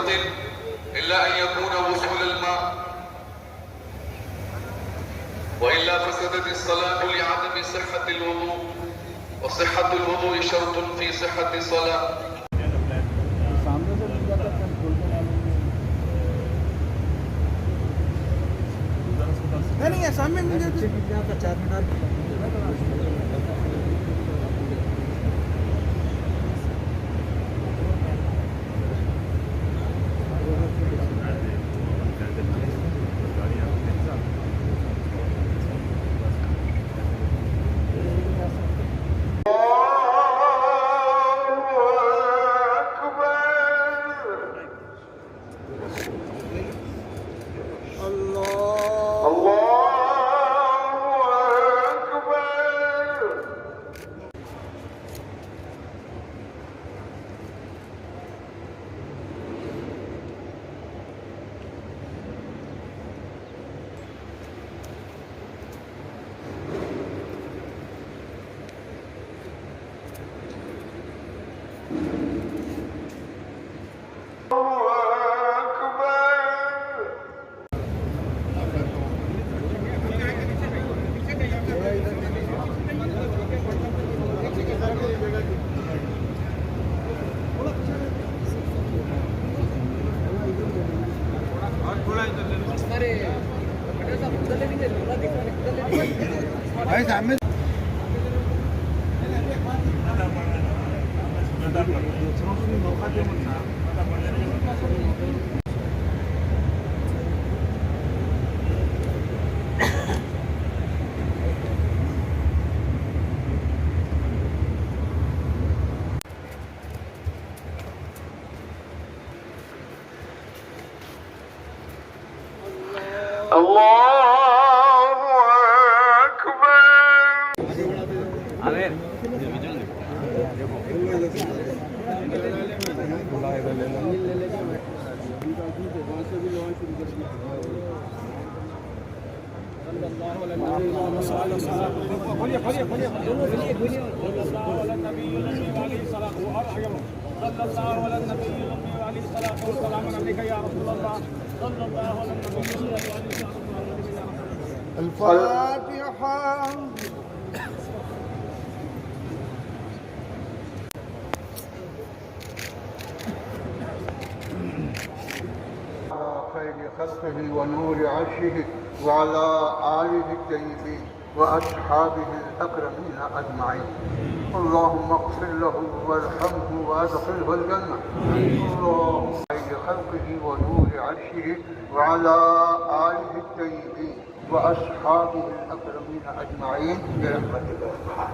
شرط إلا أن يكون وصول الماء، وإلا فسدت الصلاة لعدم صحة الوضوء، وصحة الوضوء شرط في صحة الصلاة. نہیں ہے سامنے مجھے 4 منٹ بھائی سامنے الفاتحة. خير خلقه ونور عرشه وعلى آله الطيبين وأصحابه الأكرمين أجمعين. اللهم اغفر له وارحمه وادخله الجنة. اللهم خير خلقه ونور عرشه وعلى آله الطيبين وأصحابه الأكرمين أجمعين برحمتك يا أرحم.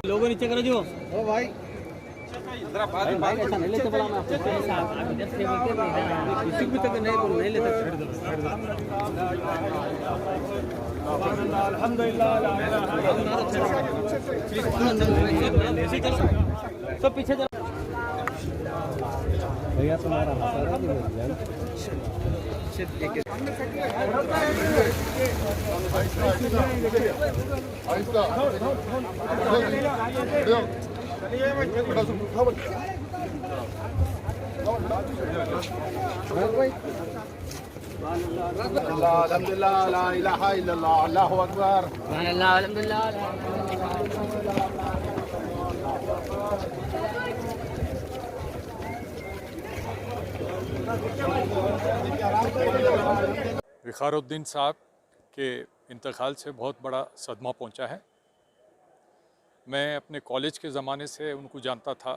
لوگوں نیچے کرو جو بھائی ایسا نہیں لیتے بلا میں نہیں لیتے سب پیچھے بھیا تمہارا الحمد لله لا اله الا الله الله اكبر سبحان اللہ الحمد للہ وقار الدین صاحب کے انتقال سے بہت بڑا صدمہ پہنچا ہے. میں اپنے کالج کے زمانے سے ان کو جانتا تھا.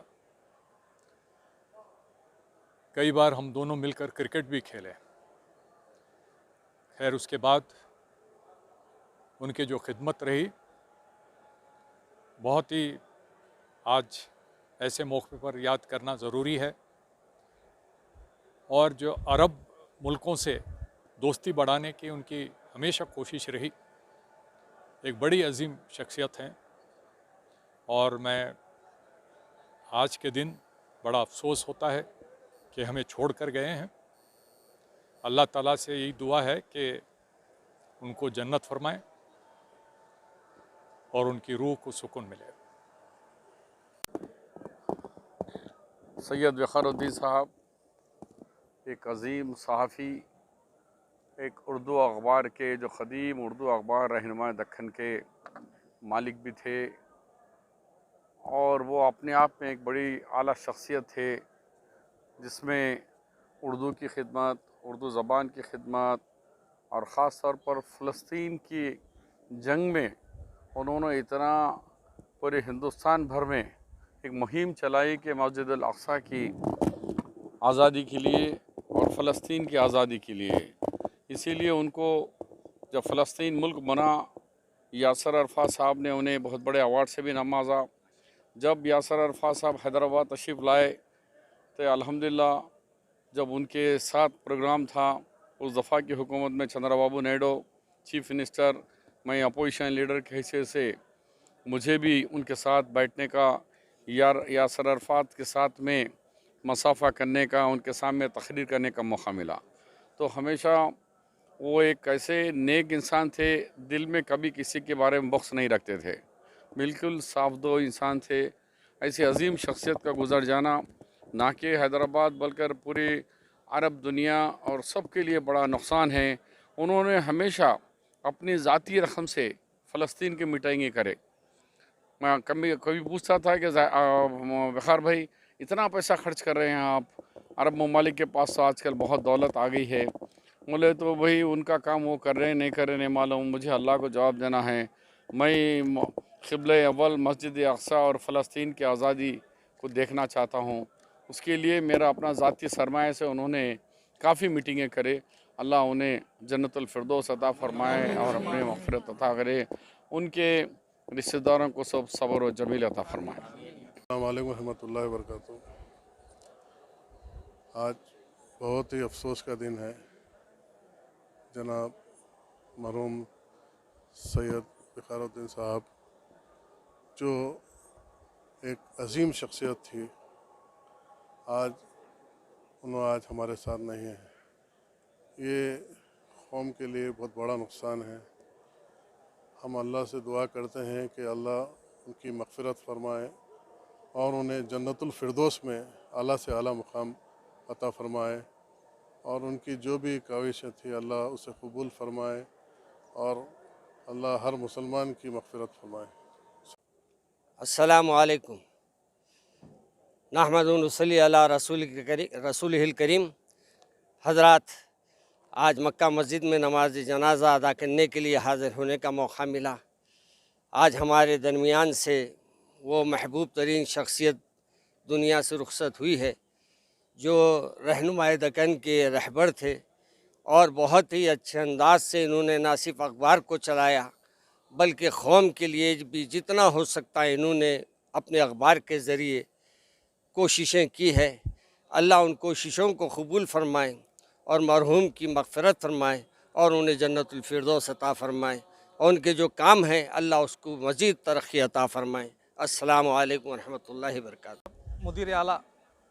کئی بار ہم دونوں مل کر کرکٹ بھی کھیلے. خیر اس کے بعد ان کی جو خدمت رہی बहुत ही आज ऐसे मौके पर याद करना ज़रूरी है। और जो अरब मुल्कों से दोस्ती बढ़ाने की उनकी हमेशा कोशिश रही, एक बड़ी अजीम शख्सियत हैं। और मैं आज के दिन बड़ा अफसोस होता है कि हमें छोड़ कर गए हैं। अल्लाह ताला से यही दुआ है कि उनको जन्नत फरमाएं और उनकी रूह को सुकून मिले। सैयद वक़ारुद्दीन साहब एक अजीम सहाफ़ी, एक उर्दू अखबार के जो क़दीम उर्दू अखबार रहनुमा दक्कन के मालिक भी थे, और वो अपने आप में एक बड़ी आला शख्सियत थे जिसमें उर्दू की खिदमत, उर्दू ज़बान की खिदमत और ख़ास तौर पर फ़लस्तीन की जंग में उन्होंने इतना पूरे हिंदुस्तान भर में एक मुहिम चलाई कि मस्जिद अल-अक़सा की आज़ादी के लिए और फ़लस्तीन की आज़ादी के लिए। इसीलिए उनको जब फ़लस्तीन मुल्क बना, यासर अरफ़ात साहब ने उन्हें बहुत बड़े अवार्ड से भी नवाजा। जब यासर अरफ़ात साहब हैदराबाद तशरीफ़ लाए तो अल्हम्दुलिल्लाह जब उनके साथ प्रोग्राम था, उस दफ़ा की हुकूमत में चंद्रबाबू नायडू चीफ़ मिनिस्टर, मैं अपोजिशन लीडर के हैसियत से मुझे भी उनके साथ बैठने का, यासर अरफ़ात के साथ में मसाफ़ा करने का, उनके सामने तकरीर करने का मौका मिला। तो हमेशा वो एक ऐसे नेक इंसान थे, दिल में कभी किसी के बारे में बख्स नहीं रखते थे, बिल्कुल साफ दो इंसान थे। ऐसी अजीम शख्सियत का गुजर जाना ना कि हैदराबाद बल्कि पूरी अरब दुनिया और सब के लिए बड़ा नुकसान है। उन्होंने हमेशा अपनी ज़ाती रकम से फ़लस्तीन की मिटाइंगे करे। मैं कभी पूछता था कि वक़ार भाई इतना पैसा खर्च कर रहे हैं आप, अरब ममालिक के पास तो आजकल बहुत दौलत आ गई है। बोले तो भाई उनका काम वो कर रहे हैं नहीं कर रहे नहीं मालूम, मुझे अल्लाह को जवाब देना है। मैं क़िबला अव्वल मस्जिद अक़सा और फ़लस्तीन की आज़ादी को देखना चाहता हूँ। उसके लिए मेरा अपना ज़ाती सरमाए से उन्होंने काफ़ी मीटिंगें करे। अल्लाह उन्हें जन्नतुल फ़िरदौस अता फ़रमाए और अपने मग़फ़िरत अता करे, उनके रिश्तेदारों को सब सब्र और जमील अता फ़रमाए। अस्सलाम वालेकुम रहमतुल्लाहि व बरकातहू। आज बहुत ही अफसोस का दिन है। जनाब मरहूम सैयद वक़ारुद्दीन साहब जो एक अजीम शख्सियत थी, आज हमारे साथ नहीं है। ये कौम के लिए बहुत बड़ा नुकसान है। हम अल्लाह से दुआ करते हैं कि अल्लाह उनकी मग़फ़िरत फ़रमाए और उन्हें जन्नतुल फ़िरदौस में आला से आला मुक़ाम अता फ़रमाए, और उनकी जो भी काविशें थी अल्लाह उसे कबूल फ़रमाए और अल्लाह हर मुसलमान की मग़फ़िरत फ़रमाए। अस्सलामु अलैकुम। नहमदुहु व नसल्ली अला रसूलिहिल करीम। हज़रात, आज मक्का मस्जिद में नमाज जनाज़ा अदा करने के लिए हाज़िर होने का मौका मिला। आज हमारे दरमियान से वो महबूब तरीन शख्सियत दुनिया से रुखसत हुई है जो रहनुमाए दक्कन के रहबर थे, और बहुत ही अच्छे अंदाज से इन्होंने ना सिर्फ अखबार को चलाया बल्कि कौम के लिए भी जितना हो सकता है इन्होंने अपने अखबार के ज़रिए कोशिशें की है। अल्लाह उन कोशिशों को कबूल फ़रमाए और मरहूम की मग़फ़िरत फ़रमाए और उन्हें जन्नतुल फ़िरदौस अता फ़रमाए, और उनके जो काम हैं अल्लाह उसको मज़ीद तरक्की अता फ़रमाए। अस्सलामु अलैकुम व रहमतुल्लाहि व बरकातहू। मुदीर आला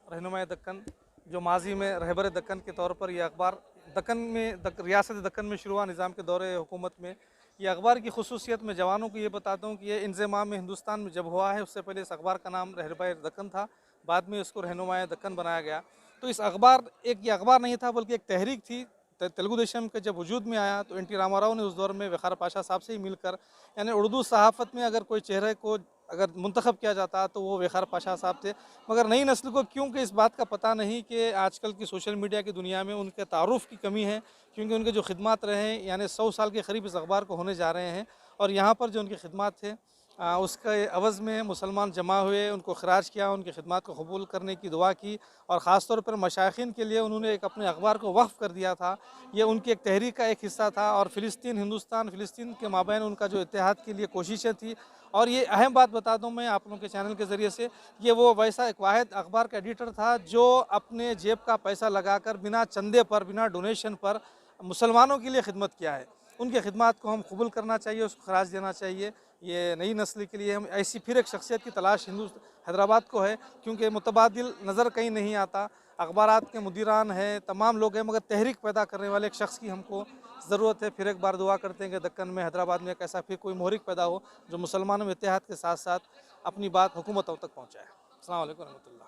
रहनुमाए दक्कन जो माजी में रहबर दक्कन के तौर पर यह अखबार दक्कन में रियासत दक्कन में शुरू हुआ निज़ाम के दौरे हुकूमत में। ये अखबार की खुसूसियत में जवानों को ये बताता हूँ कि ये इंज़माम में हिंदुस्तान में जब हुआ है, उससे पहले इस अखबार का नाम रहनुमाए दक्कन था, बाद में इसको रहनुमाए दक्कन बनाया गया। तो इस अखबार ये अखबार नहीं था बल्कि एक तहरीक थी। तेलुगु देशम के जब वजूद में आया तो एन.टी. रामाराव ने उस दौर में वक़ार पाशा साहब से ही मिलकर, यानी उर्दू सहाफ़त में अगर कोई चेहरे को अगर मुंतखब किया जाता तो वो वक़ार पाशा साहब थे। मगर नई नस्ल को क्योंकि इस बात का पता नहीं कि आजकल की सोशल मीडिया की दुनिया में उनके तारुफ़ की कमी है, क्योंकि उनके जो खिदमात रहे हैं यानी 100 साल के करीब इस अखबार को होने जा रहे हैं, और यहाँ पर जो उनकी खिदमात थे اس کے عوض میں مسلمان جمع ہوئے، ان کو خراج کیا، ان کی خدمات کو قبول کرنے کی دعا کی، اور خاص طور پر مشائخین کے لیے انہوں نے ایک اپنے اخبار کو وقف کر دیا تھا۔ یہ ان کی ایک تحریک کا ایک حصہ تھا، اور فلسطین کے مابین ان کا جو اتحاد کے لیے کوششیں تھی۔ اور یہ اہم بات بتا دوں میں آپ لوگوں کے چینل کے ذریعے سے، یہ وہ ویسا ایک واحد اخبار کا ایڈیٹر تھا جو اپنے جیب کا پیسہ لگا کر بنا چندے پر، بنا ڈونیشن پر مسلمانوں کے لیے خدمت کیا ہے۔ ان کی خدمات کو ہم قبول کرنا چاہیے، اس کو خراج دینا چاہیے۔ یہ نئی نسل کے لیے ہم ایسی پھر ایک شخصیت کی تلاش حیدرآباد کو ہے، کیونکہ متبادل نظر کہیں نہیں آتا۔ اخبارات کے مدیران ہیں، تمام لوگ ہیں، مگر تحریک پیدا کرنے والے ایک شخص کی ہم کو ضرورت ہے۔ پھر ایک بار دعا کرتے ہیں کہ دکن میں، حیدرآباد میں ایک ایسا پھر کوئی محرک پیدا ہو جو مسلمانوں میں اتحاد کے ساتھ ساتھ اپنی بات حکومتوں تک پہنچائے۔ السلام علیکم ورحمۃ اللہ۔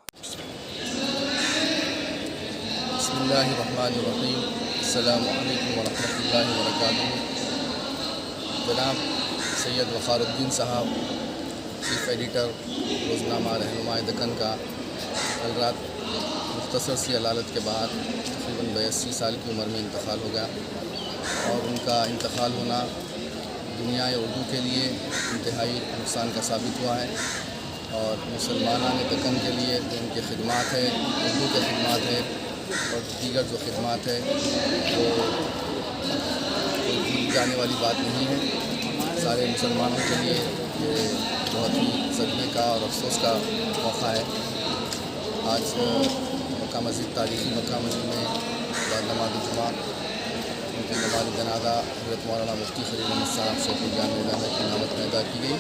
بسم اللہ الرحمن الرحیم۔ السلام علیکم ورحمۃ اللہ وبرکاتہ۔ جناب سید وقار الدین صاحب، چیف ایڈیٹر روزنامہ رہنما دکن کا، کل رات مختصر سی علالت کے بعد تقریباً 82 سال کی عمر میں انتقال ہو گیا، اور ان کا انتقال ہونا دنیا اردو کے لیے انتہائی نقصان کا ثابت ہوا ہے، اور مسلمانان دکن کے لیے جو ان کی خدمات ہے، اردو کے خدمات ہے اور دیگر جو خدمات ہے، وہ کوئی بھول جانے والی بات نہیں ہے۔ سارے مسلمانوں کے لیے یہ بہت ہی صدمے کا اور افسوس کا موقع ہے۔ آج مکہ مسجد، تاریخی مکہ مسجد میں بعد نماز جمعہ ان کی نماز جنازہ حضرت مولانا مفتی خلیل احمد صاحب شیخ الجامع علامہ کی نامت میں ادا کی گئی،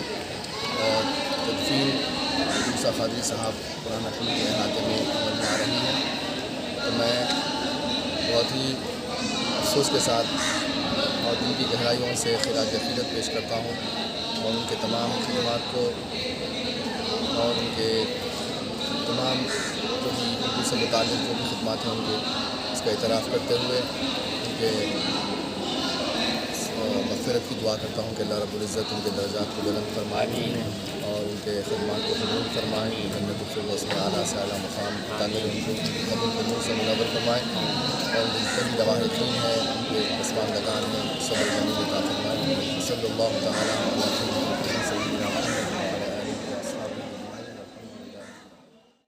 اور تدفین موسیٰ قادری صاحب پرانا پل کے احاطے میں عمل میں آ رہی ہے۔ تو میں بہت ہی افسوس کے ساتھ اور دل کی گہرائیوں سے خراج عقیدت پیش کرتا ہوں، اور ان کے تمام خدمات کو اور ان کے تمام جو بھی اردو سے متعلق جو بھی خدمات ہیں ان کے، اس کا اعتراف کرتے ہوئے ان کے مغفرت کی دعا کرتا ہوں کہ اللہ رب العزت ان کے درجات کو بلند فرمائے اور ان کے خدمات کو قبول فرمائے، جنت الفردوس میں اعلیٰ سے اعلیٰ مقام تعمیر ان کو قبول کو نور سے منور فرمائے، اور جتنے لواحقین ہیں، ان کے پسماندگان ہیں، صبر جمیل عطا فرمائے۔ صلی اللہ تعالیٰ علیہ وسلم۔